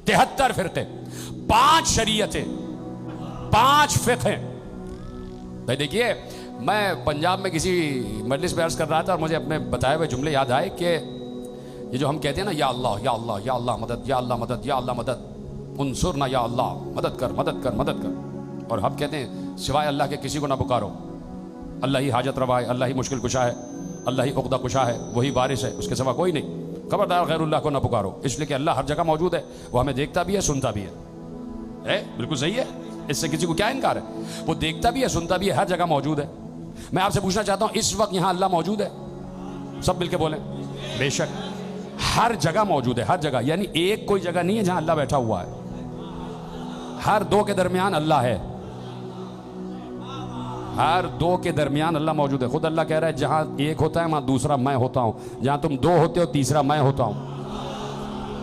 73 فرقے, 5 شریعتیں, 5 فقہ. بھائی دیکھیے, میں پنجاب میں کسی مجلس میں عرض کر رہا تھا اور مجھے اپنے بتائے ہوئے جملے یاد آئے کہ یہ جو ہم کہتے ہیں نا, یا اللہ یا اللہ یا اللہ مدد, یا اللہ مدد, یا اللہ مدد, انصرنا یا اللہ, مدد کر مدد کر مدد کر. اور ہم کہتے ہیں سوائے اللہ کے کسی کو نہ پکارو, اللہ ہی حاجت روا ہے, اللہ ہی مشکل کشا ہے, اللہ ہی عقدہ کشا ہے, وہی وارث ہے, اس کے سوا کوئی نہیں. خبردار غیر اللہ کو نہ پکارو, اس لیے کہ اللہ ہر جگہ موجود ہے, وہ ہمیں دیکھتا بھی ہے سنتا بھی ہے. بالکل صحیح ہے, اس سے کسی کو کیا انکار ہے؟ وہ دیکھتا بھی ہے سنتا بھی ہے, ہر جگہ موجود ہے. میں آپ سے پوچھنا چاہتا ہوں, اس وقت یہاں اللہ موجود ہے؟ سب مل کے بولیں. بے شک ہر جگہ موجود ہے, ہر جگہ. یعنی ایک کوئی جگہ نہیں ہے جہاں اللہ بیٹھا ہوا ہے, ہر دو کے درمیان اللہ ہے, ہر دو کے درمیان اللہ موجود ہے. خود اللہ کہہ رہا ہے جہاں ایک ہوتا ہے وہاں دوسرا میں ہوتا ہوں, جہاں تم 2 ہوتے ہو تیسرا میں ہوتا ہوں.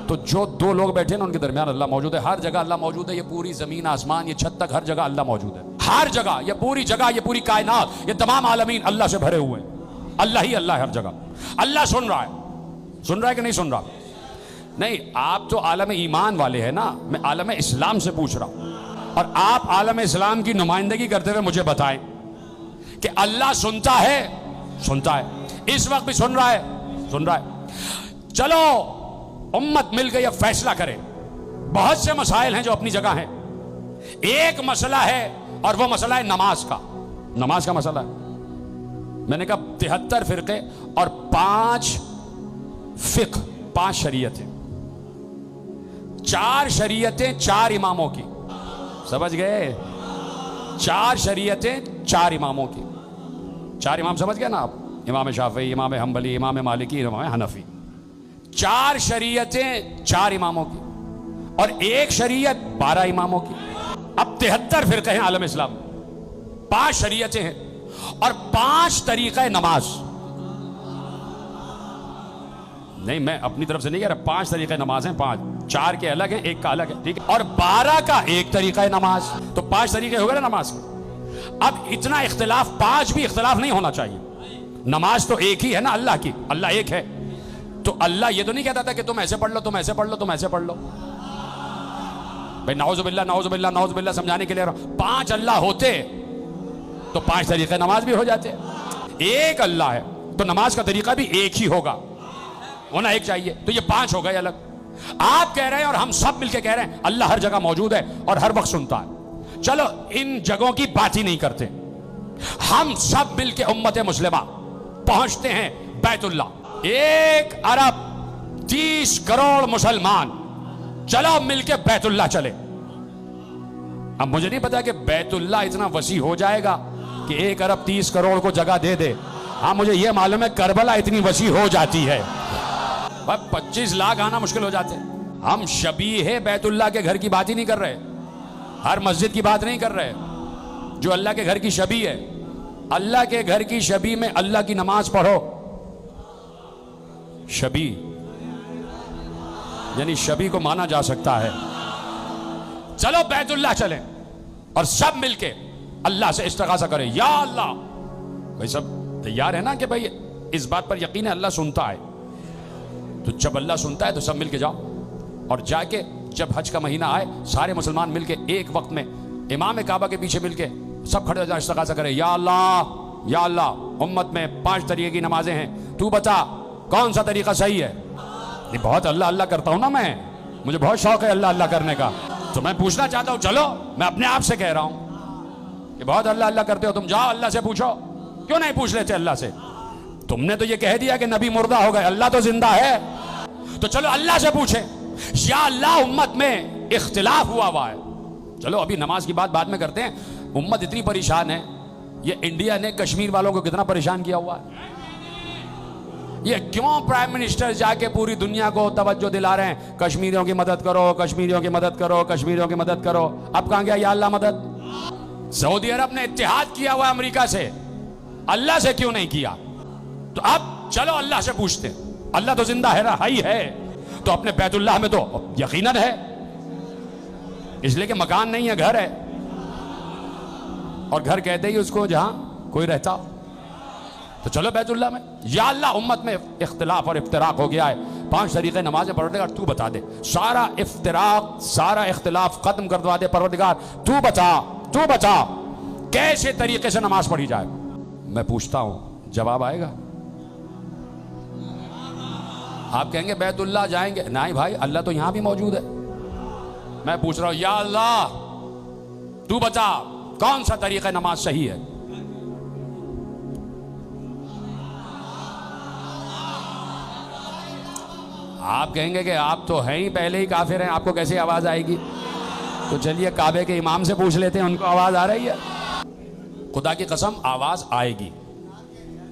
تو جو 2 لوگ بیٹھے نا ان کے درمیان اللہ موجود ہے. ہر جگہ اللہ موجود ہے. یہ پوری زمین آسمان, یہ چھت تک, ہر جگہ اللہ موجود ہے. ہر جگہ, یہ پوری جگہ, یہ پوری کائنات, یہ تمام عالمین اللہ سے بھرے ہوئے ہیں. اللہ ہی اللہ ہے ہر جگہ. اللہ سن رہا ہے, سن رہا ہے کہ نہیں سن رہا؟ نہیں, آپ تو عالم ایمان والے ہیں نا, میں عالم اسلام سے پوچھ رہا ہوں. اور آپ عالم اسلام کی نمائندگی کرتے ہوئے مجھے بتائیں کہ اللہ سنتا ہے؟ سنتا ہے. اس وقت بھی سن رہا ہے؟ سن رہا ہے. چلو امت مل کے یہ فیصلہ کرے. بہت سے مسائل ہیں جو اپنی جگہ ہیں. ایک مسئلہ ہے اور وہ مسئلہ ہے نماز کا. نماز کا مسئلہ ہے. میں نے کہا 73 فرقے اور 5 فقہ, 5 شریعتیں, 4 شریعتیں 4 اماموں کی. سمجھ گئے؟ 4 شریعتیں 4 اماموں کی. 4 امام سمجھ گئے نا آپ؟ امام شافعی, امام حنبلی, امام مالکی, امام حنفی. 4 شریعتیں 4 اماموں کی اور 1 شریعت 12 اماموں کی. اب 73 فرقے ہیں عالم اسلام, 5 شریعتیں ہیں اور 5 طریقہ نماز. نہیں, میں اپنی طرف سے نہیں کہہ رہا, 5 طریقہ نماز ہیں. 5, 4 کے الگ ہیں, 1 کا الگ ہے, ٹھیک ہے, اور 12 کا 1 طریقہ نماز. تو 5 طریقے ہو گئے نا نماز کے. اب اتنا اختلاف, 5 بھی اختلاف نہیں ہونا چاہیے. نماز تو ایک ہی ہے نا اللہ کی, اللہ ایک ہے. تو اللہ یہ تو نہیں کہتا تھا کہ تم ایسے پڑھ لو, تم ایسے پڑھ لو, تم ایسے پڑھ لو. بھائی نعوذ باللہ نعوذ باللہ نعوذ باللہ سمجھانے کے لیے 5 اللہ ہوتے تو 5 طریقے نماز بھی ہو جاتے. ایک اللہ ہے تو نماز کا طریقہ بھی ایک ہی ہوگا, ہونا ایک چاہیے. تو یہ 5 ہو گئے الگ. آپ کہہ رہے ہیں اور ہم سب مل کے کہہ رہے ہیں اللہ ہر جگہ موجود ہے اور ہر وقت سنتا ہے. چلو ان جگہوں کی بات ہی نہیں کرتے, ہم سب مل کے امت مسلمہ پہنچتے ہیں بیت اللہ. 1 ارب 30 کروڑ مسلمان, چلو مل کے بیت اللہ چلے. اب مجھے نہیں پتا کہ بیت اللہ اتنا وسیع ہو جائے گا کہ 1 ارب 30 کروڑ کو جگہ دے دے. ہاں مجھے یہ معلوم ہے کربلا اتنی وسیع ہو جاتی ہے, 25 لاکھ آنا مشکل ہو جاتے. ہم شبیہ بیت اللہ کے گھر کی بات ہی نہیں کر رہے, ہر مسجد کی بات نہیں کر رہے, جو اللہ کے گھر کی شبیہ ہے. اللہ کے گھر کی شبیہ میں اللہ کی نماز پڑھو. شبیہ یعنی شبیہ کو مانا جا سکتا ہے. چلو بیت اللہ چلیں اور سب مل کے اللہ سے استغاثہ کریں, یا اللہ. بھائی سب تیار ہے نا کہ بھائی اس بات پر یقین ہے اللہ سنتا ہے؟ تو جب اللہ سنتا ہے تو سب مل کے جاؤ, اور جا کے جب حج کا مہینہ آئے سارے مسلمان مل کے ایک وقت میں امام کعبہ کے پیچھے مل کے سب کھڑے ہو جائیں, استغاثہ کریں, یا اللہ یا اللہ امت میں 5 طریقے کی نمازیں ہیں, تو بتا کون سا طریقہ صحیح ہے. یہ بہت اللہ اللہ کرتا ہوں نا میں, مجھے بہت شوق ہے اللہ اللہ کرنے کا. تو میں پوچھنا چاہتا ہوں, چلو میں اپنے آپ سے کہہ رہا ہوں کہ بہت اللہ اللہ کرتے ہو تم, جاؤ اللہ سے پوچھو. کیوں نہیں پوچھ لیتے اللہ سے؟ تم نے تو یہ کہہ دیا کہ نبی مردہ ہو گئے, اللہ تو زندہ ہے. تو چلو اللہ سے پوچھیں, یا اللہ امت میں اختلاف ہوا ہے. چلو ابھی نماز کی بات بعد میں کرتے ہیں. امت اتنی پریشان ہے, یہ انڈیا نے کشمیر والوں کو کتنا پریشان کیا ہوا ہے. یہ کیوں پرائم منسٹر جا کے پوری دنیا کو توجہ دلا رہے ہیں, کشمیریوں کی مدد کرو, کشمیریوں کی مدد کرو, کشمیریوں کی مدد کرو. اب کہاں گیا یا اللہ مدد؟ سعودی عرب نے اتحاد کیا ہوا امریکہ سے, اللہ سے کیوں نہیں کیا؟ تو اب چلو اللہ سے پوچھتے ہیں. اللہ تو زندہ ہے, رہا ہی ہے, تو اپنے بیت اللہ میں تو یقیناً ہے, اس لیے کہ مکان نہیں ہے, گھر ہے. اور گھر کہتے ہی اس کو جہاں کوئی رہتا. تو چلو بیت اللہ میں. یا اللہ امت میں اختلاف اور افتراق ہو گیا ہے, 5 طریقے نماز پروردگار تو بتا دے، سارا افتراق سارا اختلاف ختم کر دوا دے پروردگار، تو بتا کیسے طریقے سے نماز پڑھی جائے۔ میں پوچھتا ہوں جواب آئے گا؟ آپ کہیں گے بیت اللہ جائیں گے، نہیں بھائی اللہ تو یہاں بھی موجود ہے۔ میں پوچھ رہا ہوں یا اللہ تو بتا کون سا طریقہ نماز صحیح ہے؟ آپ کہیں گے کہ آپ تو ہیں ہی پہلے ہی کافر ہیں، آپ کو کیسے آواز آئے گی؟ تو چلیے کعبے کے امام سے پوچھ لیتے ہیں، ان کو آواز آ رہی ہے؟ خدا کی قسم آواز آئے گی،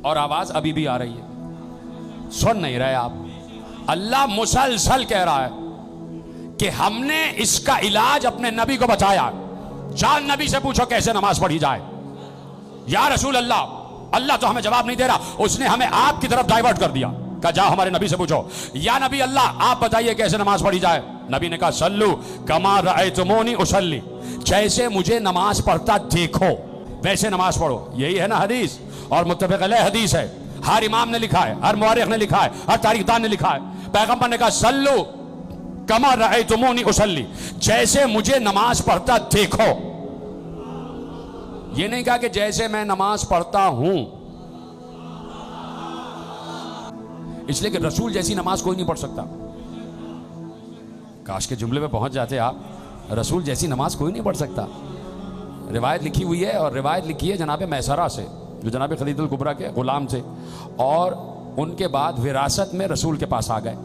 اور آواز ابھی بھی آ رہی ہے، سن نہیں رہے آپ؟ اللہ مسلسل کہہ رہا ہے کہ ہم نے اس کا علاج اپنے نبی کو بتایا، جان نبی سے پوچھو کیسے نماز پڑھی جائے۔ یا رسول اللہ، اللہ تو ہمیں جواب نہیں دے رہا، اس نے ہمیں آپ کی طرف ڈائیورٹ کر دیا، کہا جاؤ ہمارے نبی سے پوچھو۔ یا نبی اللہ آپ بتائیے کیسے نماز پڑھی جائے۔ نبی نے کہا سلو کما رأیتمونی اصلی، جیسے مجھے نماز پڑھتا دیکھو ویسے نماز پڑھو۔ یہی ہے نا حدیث، اور متفق علیہ حدیث ہے، ہر امام نے لکھا ہے، ہر مورخ نے لکھا ہے، ہر تاریخ دان نے لکھا ہے۔ پیغمبر نے کہا سلو کما رأیتمونی اصلی، جیسے مجھے نماز پڑھتا دیکھو۔ یہ نہیں کہا کہ جیسے میں نماز پڑھتا ہوں، اس لیے کہ رسول جیسی نماز کوئی نہیں پڑھ سکتا۔ کاش کے جملے پہ پہنچ جاتے آپ، رسول جیسی نماز کوئی نہیں پڑھ سکتا۔ روایت لکھی ہوئی ہے، اور روایت لکھی ہے جناب میسرہ سے، جو جناب خدیجہ الکبریٰ کے غلام تھے، اور ان کے بعد وراثت میں رسول کے پاس آ گئے۔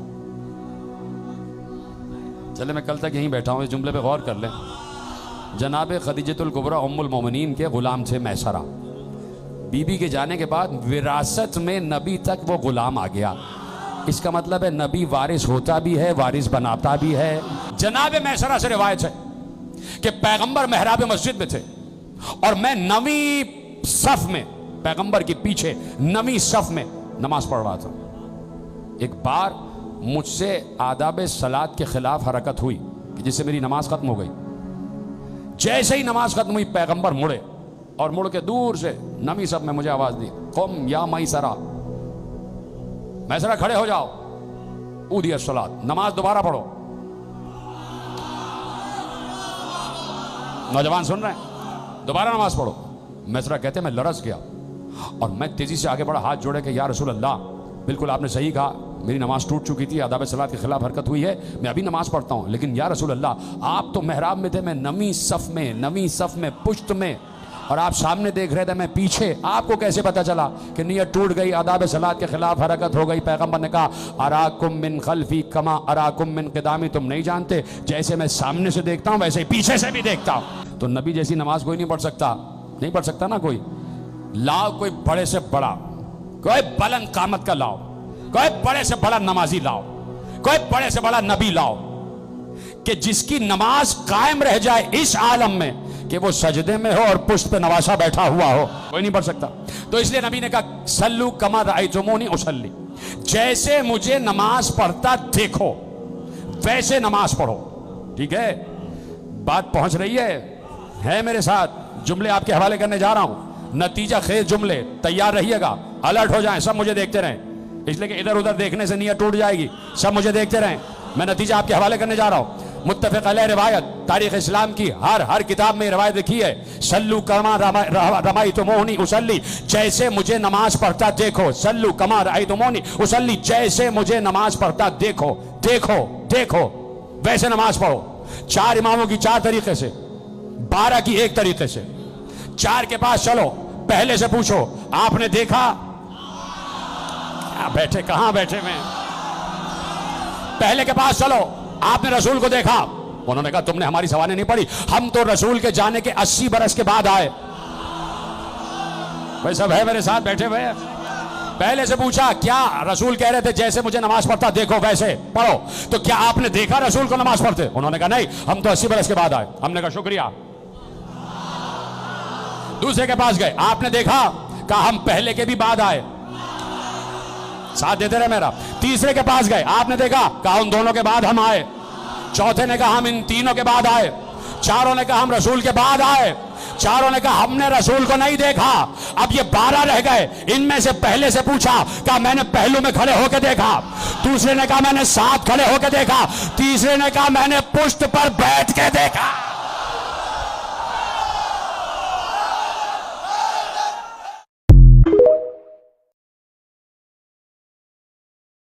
چلے میں کل تک یہیں بیٹھا ہوں، اس جملے پہ غور کر لیں۔ جناب خدیجہ الکبریٰ ام المومنین کے غلام تھے میسرہ، بی بی کے جانے کے بعد وراثت میں نبی تک وہ غلام آ گیا۔ اس کا مطلب ہے نبی وارث ہوتا بھی ہے، وارث بناتا بھی ہے۔ جناب میسرہ سے روایت ہے کہ پیغمبر محراب مسجد میں تھے، اور میں نویں صف میں، پیغمبر کے پیچھے نویں صف میں نماز پڑھ رہا تھا۔ ایک بار مجھ سے آداب صلاۃ کے خلاف حرکت ہوئی کہ جس سے میری نماز ختم ہو گئی۔ جیسے ہی نماز ختم ہوئی پیغمبر مڑے، اور مڑ کے دور سے نویں صف میں مجھے آواز دی قم یا میسرہ، میسرہ کھڑے ہو جاؤ، اودی الصلاۃ، نماز دوبارہ پڑھو۔ نوجوان سن رہے ہیں؟ دوبارہ نماز پڑھو۔ میسرہ کہتے ہیں میں لرز گیا، اور میں تیزی سے آگے بڑھا، ہاتھ جوڑے کہ یا رسول اللہ بالکل آپ نے صحیح کہا، میری نماز ٹوٹ چکی تھی، آداب صلاۃ کے خلاف حرکت ہوئی ہے، میں ابھی نماز پڑھتا ہوں، لیکن یا رسول اللہ آپ تو محراب میں تھے، میں نویں صف میں پشت میں، اور آپ سامنے دیکھ رہے تھے، میں پیچھے، آپ کو کیسے پتا چلا کہ نیت ٹوٹ گئی، آداب صلاۃ کے خلاف حرکت ہو گئی؟ پیغمبر نے کہا اراکم من خلفی کما اراکم من قدامی، تم نہیں جانتے جیسے میں سامنے سے دیکھتا ہوں ویسے ہی پیچھے سے بھی دیکھتا ہوں۔ تو نبی جیسی نماز کوئی نہیں پڑھ سکتا، نہیں پڑھ سکتا نا کوئی۔ لاؤ کوئی بڑے سے بڑا، کوئی بلند قامت کا لاؤ، کوئی بڑے سے بڑا نمازی لاؤ، کوئی بڑے سے بڑا نبی لاؤ، کہ جس کی نماز قائم رہ جائے اس عالم میں کہ وہ سجدے میں ہو اور پشت پہ نواسا بیٹھا ہوا ہو، کوئی نہیں پڑھ سکتا۔ تو اس لیے نبی نے کہا سلو کما رأیتمونی اصلی، جیسے مجھے نماز پڑھتا دیکھو ویسے نماز پڑھو۔ ٹھیک ہے، بات پہنچ رہی ہے میرے ساتھ؟ جملے آپ کے حوالے کرنے جا رہا ہوں، نتیجہ خیز جملے، تیار رہیے گا، الرٹ ہو جائیں، سب مجھے دیکھتے رہیں، اس لیے کہ ادھر ادھر دیکھنے سے نیت ٹوٹ جائے گی، سب مجھے دیکھتے رہیں۔ میں نتیجہ آپ کے حوالے کرنے جا رہا ہوں، متفق علیہ روایت، تاریخ اسلام کی ہر کتاب میں روایت لکھی ہے، سلو کما رأیتمونی اصلی، جیسے مجھے نماز پڑھتا دیکھو، سلو کما رأیتمونی اصلی، جیسے مجھے نماز پڑھتا دیکھو ویسے نماز پڑھو۔ 4 اماموں کی 4 طریقے سے، 12 کی 1 طریقے سے۔ 4 کے پاس چلو، پہلے سے پوچھو آپ نے دیکھا؟ بیٹھے کہاں بیٹھے میں؟ پہلے کے پاس چلو، آپ نے رسول کو دیکھا؟ انہوں نے کہا تم نے ہماری سوانح نہیں پڑھی، ہم تو رسول کے جانے کے 80 برس کے بعد آئے۔ بھائی سب ہے میرے ساتھ بیٹھے ہوئے؟ پہلے سے پوچھا کیا رسول کہہ رہے تھے جیسے مجھے نماز پڑھتا دیکھو ویسے پڑھو، تو کیا آپ نے دیکھا رسول کو نماز پڑھتے؟ انہوں نے کہا نہیں، ہم تو 80 برس کے بعد آئے۔ ہم نے کہا شکریہ۔ دوسرے کے پاس گئے، آپ نے دیکھا؟ کہا ہم پہلے کے بھی بعد آئے۔ ساتھ دیتے رہے میرا۔ تیسرے کے پاس گئے، آپ نے دیکھا؟ کہا ان دونوں کے بعد ہم آئے۔ چوتھے نے کہا ہم ان تینوں کے بعد آئے۔ چاروں نے کہا ہم رسول کے بعد آئے۔ چاروں نے کہا ہم نے رسول کو نہیں دیکھا. اب یہ 12 رہ گئے. ان میں سے پہلے سے پوچھا, کہا میں نے پہلو میں کھڑے ہو کے دیکھا. دوسرے نے کہا میں نے ساتھ کھڑے ہو کے دیکھا. تیسرے نے کہا میں نے پشت پر بیٹھ کے دیکھا.